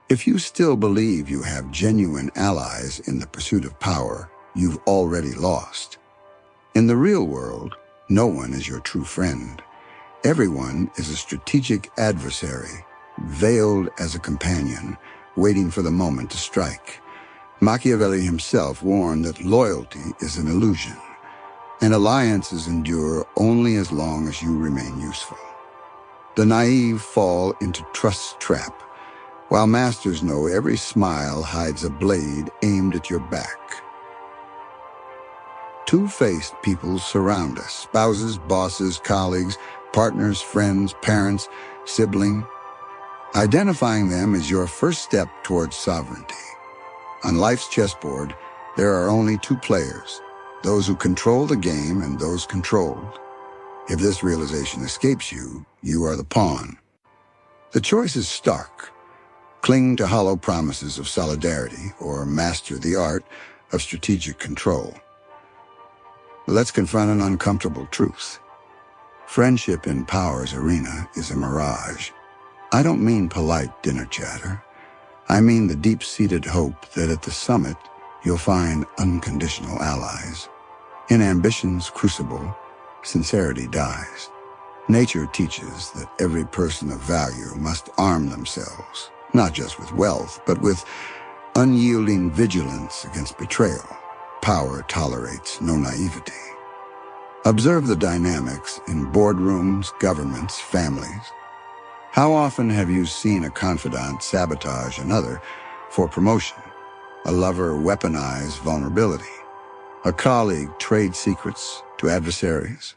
If you still believe you have genuine allies in the pursuit of power, you've already lost. In the real world, no one is your true friend. Everyone is a strategic adversary, veiled as a companion, waiting for the moment to strike. Machiavelli himself warned that loyalty is an illusion, and alliances endure only as long as you remain useful. The naive fall into trust's trap, while masters know every smile hides a blade aimed at your back. Two-faced people surround us: spouses, bosses, colleagues, partners, friends, parents, siblings. Identifying them is your first step towards sovereignty. On life's chessboard, there are only two players: those who control the game and those controlled. If this realization escapes you, you are the pawn. The choice is stark: cling to hollow promises of solidarity or master the art of strategic control. Let's confront an uncomfortable truth. Friendship in power's arena is a mirage. I don't mean polite dinner chatter. I mean the deep-seated hope that at the summit, you'll find unconditional allies. In ambition's crucible, sincerity dies. Nature teaches that every person of value must arm themselves, not just with wealth, but with unyielding vigilance against betrayal. Power tolerates no naivety. Observe the dynamics in boardrooms, governments, families. How often have you seen a confidant sabotage another for promotion? A lover weaponize vulnerability? A colleague trade secrets to adversaries?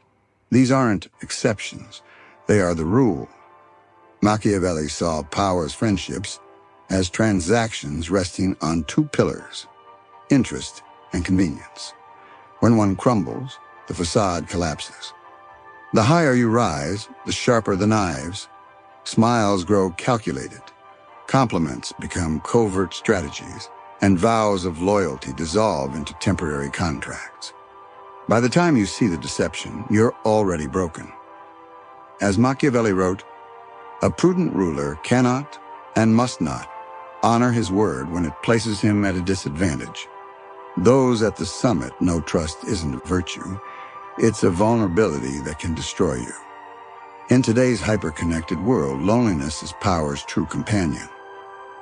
These aren't exceptions. They are the rule. Machiavelli saw power's friendships as transactions resting on two pillars: interest and convenience. When one crumbles, the facade collapses. The higher you rise, the sharper the knives. Smiles grow calculated. Compliments become covert strategies, and vows of loyalty dissolve into temporary contracts. By the time you see the deception, you're already broken. As Machiavelli wrote, "A prudent ruler cannot and must not honor his word when it places him at a disadvantage. Those at the summit know trust isn't a virtue. It's a vulnerability that can destroy you." In today's hyper-connected world, loneliness is power's true companion.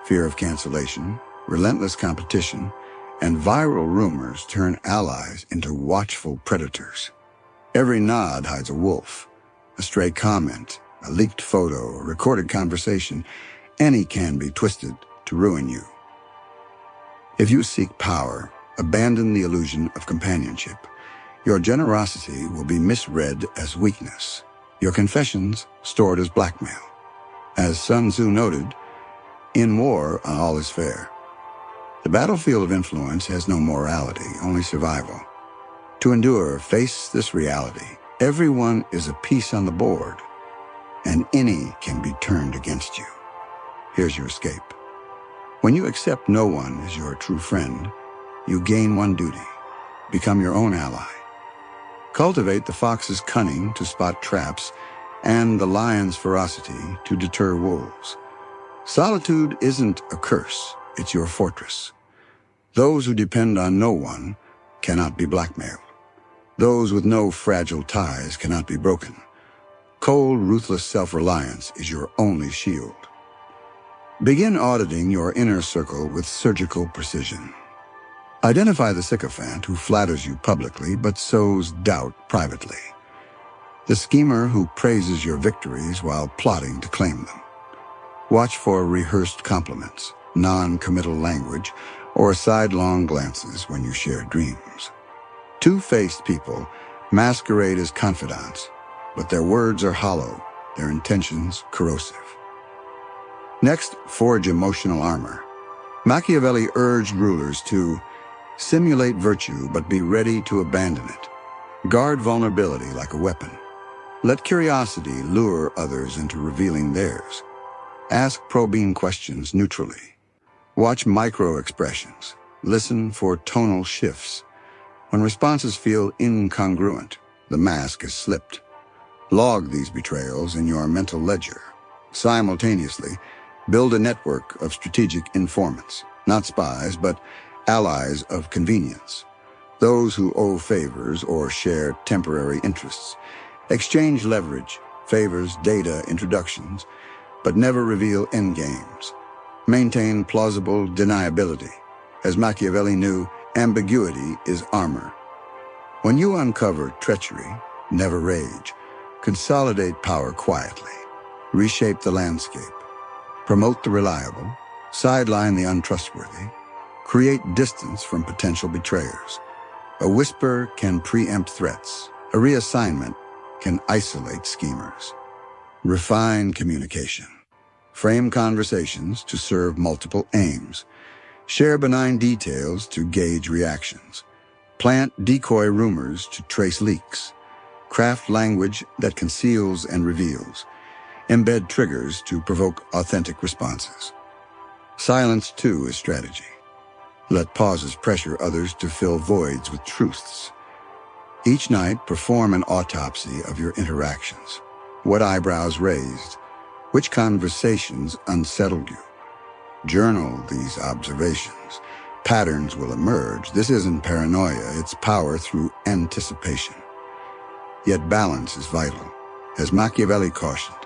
Fear of cancellation, relentless competition, and viral rumors turn allies into watchful predators. Every nod hides a wolf. A stray comment, a leaked photo, a recorded conversation, any can be twisted to ruin you. If you seek power, abandon the illusion of companionship. Your generosity will be misread as weakness. Your confessions stored as blackmail. As Sun Tzu noted, "In war, all is fair." The battlefield of influence has no morality, only survival. To endure, face this reality. Everyone is a piece on the board, and any can be turned against you. Here's your escape. When you accept no one as your true friend, you gain one duty: become your own ally. Cultivate the fox's cunning to spot traps and the lion's ferocity to deter wolves. Solitude isn't a curse, it's your fortress. Those who depend on no one cannot be blackmailed. Those with no fragile ties cannot be broken. Cold, ruthless self-reliance is your only shield. Begin auditing your inner circle with surgical precision. Identify the sycophant who flatters you publicly but sows doubt privately. The schemer who praises your victories while plotting to claim them. Watch for rehearsed compliments, non-committal language, or sidelong glances when you share dreams. Two-faced people masquerade as confidants, but their words are hollow, their intentions corrosive. Next, forge emotional armor. Machiavelli urged rulers to simulate virtue, but be ready to abandon it. Guard vulnerability like a weapon. Let curiosity lure others into revealing theirs. Ask probing questions neutrally. Watch micro-expressions. Listen for tonal shifts. When responses feel incongruent, the mask is slipped. Log these betrayals in your mental ledger. Simultaneously, Build a network of strategic informants, not spies, but allies of convenience. Those who owe favors or share temporary interests. Exchange leverage, favors, data, introductions, but never reveal endgames. Maintain plausible deniability. As Machiavelli knew, ambiguity is armor. When you uncover treachery, never rage. Consolidate power quietly. Reshape the landscape. Promote the reliable. Sideline the untrustworthy. Create distance from potential betrayers. A whisper can preempt threats. A reassignment can isolate schemers. Refine communication. Frame conversations to serve multiple aims. Share benign details to gauge reactions. Plant decoy rumors to trace leaks. Craft language that conceals and reveals. Embed triggers to provoke authentic responses. Silence, too, is strategy. Let pauses pressure others to fill voids with truths. Each night, perform an autopsy of your interactions. What eyebrows raised? Which conversations unsettled you? Journal these observations. Patterns will emerge. This isn't paranoia, it's power through anticipation. Yet balance is vital. As Machiavelli cautioned,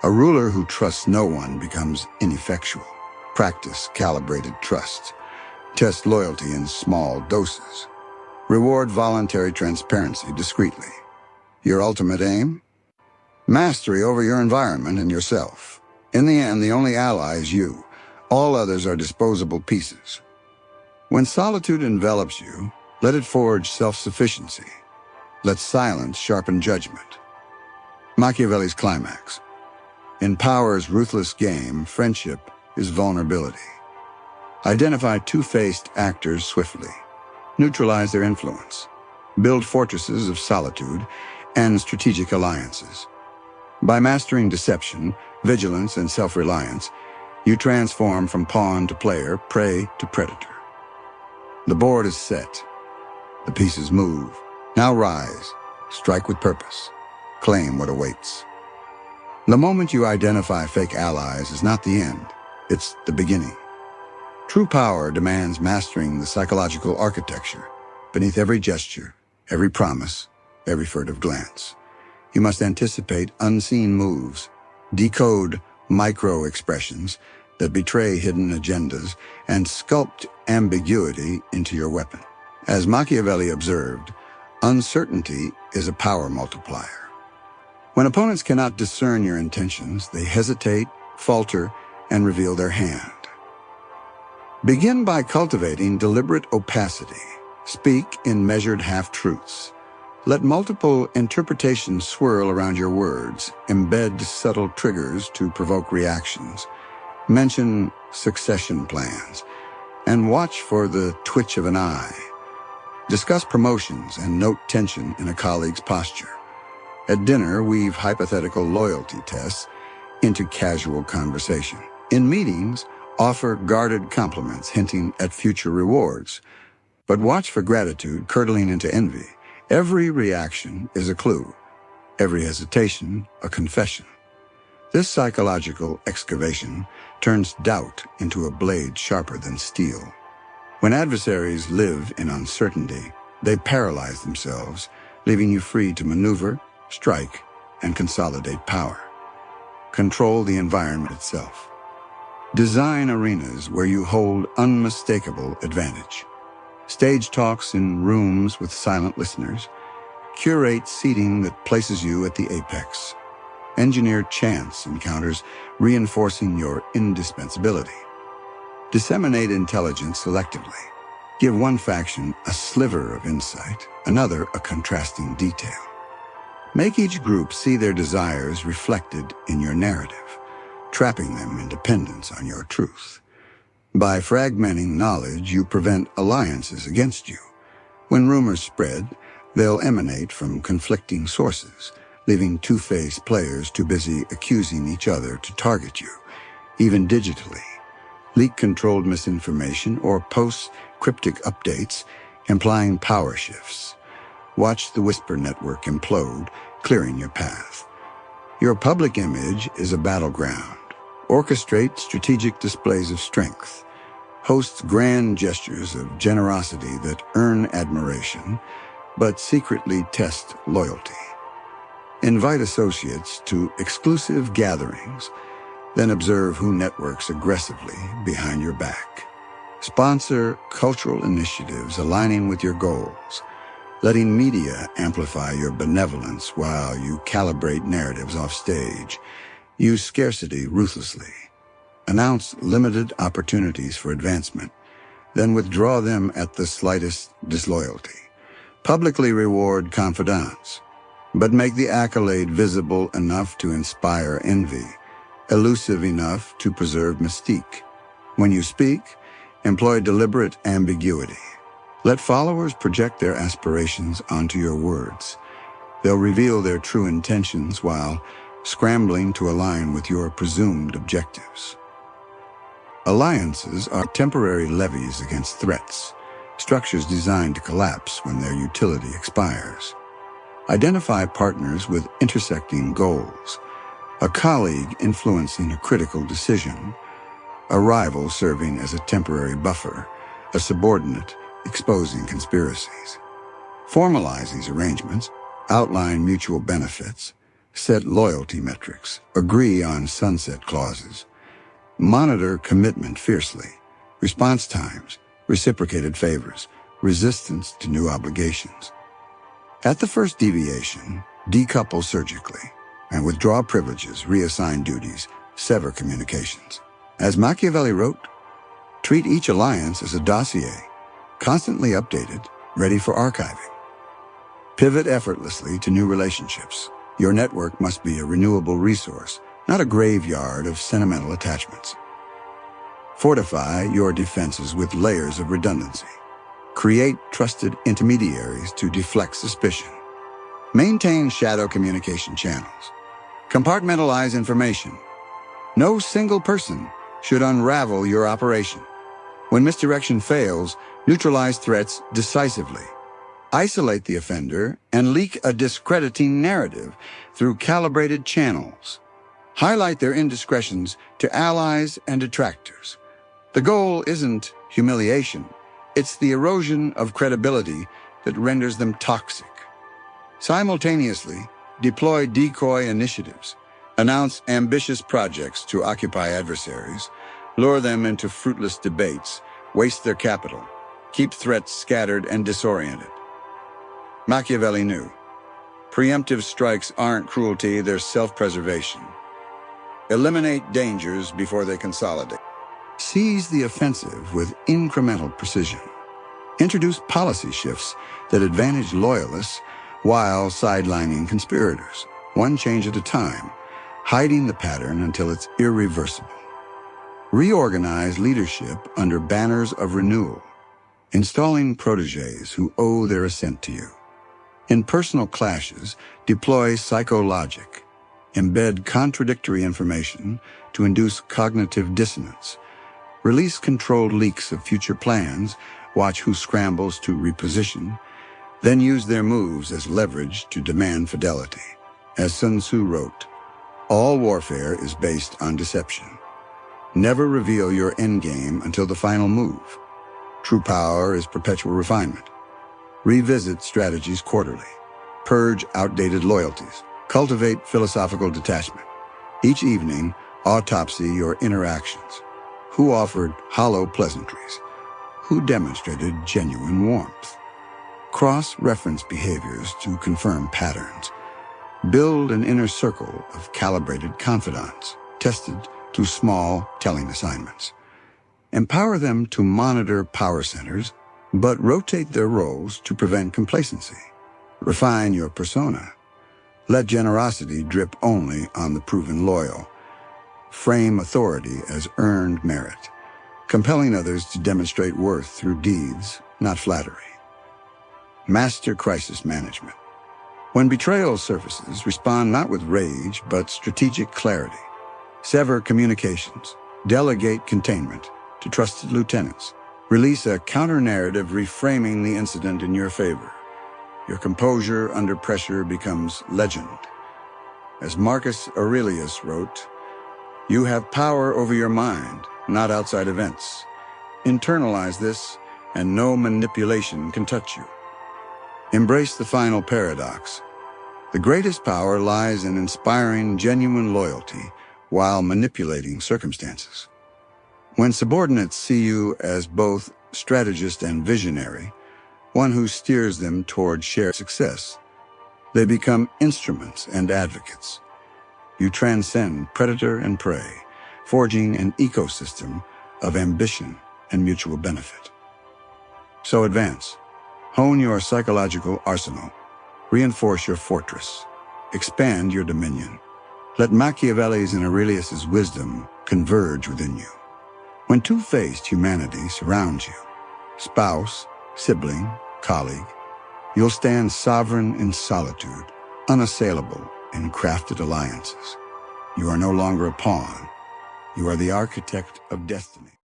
a ruler who trusts no one becomes ineffectual. Practice calibrated trust. Test loyalty in small doses. Reward voluntary transparency discreetly. Your ultimate aim? Mastery over your environment and yourself. In the end, the only ally is you. All others are disposable pieces. When solitude envelops you, let it forge self-sufficiency. Let silence sharpen judgment. Machiavelli's climax. In power's ruthless game, friendship is vulnerability. Identify two-faced actors swiftly. Neutralize their influence. Build fortresses of solitude and strategic alliances. By mastering deception, vigilance, and self-reliance, you transform from pawn to player, prey to predator. The board is set. The pieces move. Now rise. Strike with purpose. Claim what awaits. The moment you identify fake allies is not the end. It's the beginning. True power demands mastering the psychological architecture beneath every gesture, every promise, every furtive glance. You must anticipate unseen moves, decode micro-expressions that betray hidden agendas, and sculpt ambiguity into your weapon. As Machiavelli observed, uncertainty is a power multiplier. When opponents cannot discern your intentions, they hesitate, falter, and reveal their hand. Begin by cultivating deliberate opacity. Speak in measured half-truths. Let multiple interpretations swirl around your words. Embed subtle triggers to provoke reactions. Mention succession plans. And watch for the twitch of an eye. Discuss promotions and note tension in a colleague's posture. At dinner, weave hypothetical loyalty tests into casual conversation. In meetings, offer guarded compliments hinting at future rewards. But watch for gratitude curdling into envy. Every reaction is a clue. Every hesitation, a confession. This psychological excavation turns doubt into a blade sharper than steel. When adversaries live in uncertainty, they paralyze themselves, leaving you free to maneuver, strike, and consolidate power. Control the environment itself. Design arenas where you hold unmistakable advantage. Stage talks in rooms with silent listeners. Curate seating that places you at the apex. Engineer chance encounters reinforcing your indispensability. Disseminate intelligence selectively. Give one faction a sliver of insight, another a contrasting detail. Make each group see their desires reflected in your narrative, trapping them in dependence on your truth. By fragmenting knowledge, you prevent alliances against you. When rumors spread, they'll emanate from conflicting sources, leaving two-faced players too busy accusing each other to target you, even digitally. Leak-controlled misinformation or post cryptic updates implying power shifts. Watch the whisper network implode, clearing your path. Your public image is a battleground. Orchestrate strategic displays of strength. Host grand gestures of generosity that earn admiration, but secretly test loyalty. Invite associates to exclusive gatherings, then observe who networks aggressively behind your back. Sponsor cultural initiatives aligning with your goals, letting media amplify your benevolence while you calibrate narratives off stage. Use scarcity ruthlessly. Announce limited opportunities for advancement, then withdraw them at the slightest disloyalty. Publicly reward confidants, but make the accolade visible enough to inspire envy, elusive enough to preserve mystique. When you speak, employ deliberate ambiguity. Let followers project their aspirations onto your words. They'll reveal their true intentions while scrambling to align with your presumed objectives. Alliances are temporary levies against threats, structures designed to collapse when their utility expires. Identify partners with intersecting goals, a colleague influencing a critical decision, a rival serving as a temporary buffer, a subordinate exposing conspiracies. Formalize these arrangements, outline mutual benefits, set loyalty metrics, agree on sunset clauses. Monitor commitment fiercely, response times, reciprocated favors, resistance to new obligations. At the first deviation, decouple surgically and withdraw privileges, reassign duties, sever communications. As Machiavelli wrote, treat each alliance as a dossier, constantly updated, ready for archiving. Pivot effortlessly to new relationships. Your network must be a renewable resource, not a graveyard of sentimental attachments. Fortify your defenses with layers of redundancy. Create trusted intermediaries to deflect suspicion. Maintain shadow communication channels. Compartmentalize information. No single person should unravel your operation. When misdirection fails, neutralize threats decisively. Isolate the offender and leak a discrediting narrative through calibrated channels. Highlight their indiscretions to allies and detractors. The goal isn't humiliation. It's the erosion of credibility that renders them toxic. Simultaneously, deploy decoy initiatives. Announce ambitious projects to occupy adversaries, lure them into fruitless debates, waste their capital, keep threats scattered and disoriented. Machiavelli knew. Preemptive strikes aren't cruelty, they're self-preservation. Eliminate dangers before they consolidate. Seize the offensive with incremental precision. Introduce policy shifts that advantage loyalists while sidelining conspirators, one change at a time, hiding the pattern until it's irreversible. Reorganize leadership under banners of renewal, installing protégés who owe their assent to you. In personal clashes, deploy psychologic. Embed contradictory information to induce cognitive dissonance. Release controlled leaks of future plans, watch who scrambles to reposition, then use their moves as leverage to demand fidelity. As Sun Tzu wrote, all warfare is based on deception. Never reveal your endgame until the final move. True power is perpetual refinement. Revisit strategies quarterly. Purge outdated loyalties. Cultivate philosophical detachment. Each evening, autopsy your interactions. Who offered hollow pleasantries? Who demonstrated genuine warmth? Cross-reference behaviors to confirm patterns. Build an inner circle of calibrated confidants, tested through small telling assignments. Empower them to monitor power centers, but rotate their roles to prevent complacency. Refine your persona. Let generosity drip only on the proven loyal. Frame authority as earned merit, compelling others to demonstrate worth through deeds, not flattery. Master crisis management. When betrayal surfaces, respond not with rage, but strategic clarity. Sever communications. Delegate containment to trusted lieutenants. Release a counter-narrative reframing the incident in your favor. Your composure under pressure becomes legend. As Marcus Aurelius wrote, You have power over your mind, not outside events. Internalize this, and no manipulation can touch you. Embrace the final paradox. The greatest power lies in inspiring genuine loyalty while manipulating circumstances. When subordinates see you as both strategist and visionary, one who steers them toward shared success, they become instruments and advocates. You transcend predator and prey, forging an ecosystem of ambition and mutual benefit. So advance. Hone your psychological arsenal. Reinforce your fortress. Expand your dominion. Let Machiavelli's and Aurelius's wisdom converge within you. When two-faced humanity surrounds you, spouse, sibling, colleague, you'll stand sovereign in solitude, unassailable in crafted alliances. You are no longer a pawn. You are the architect of destiny.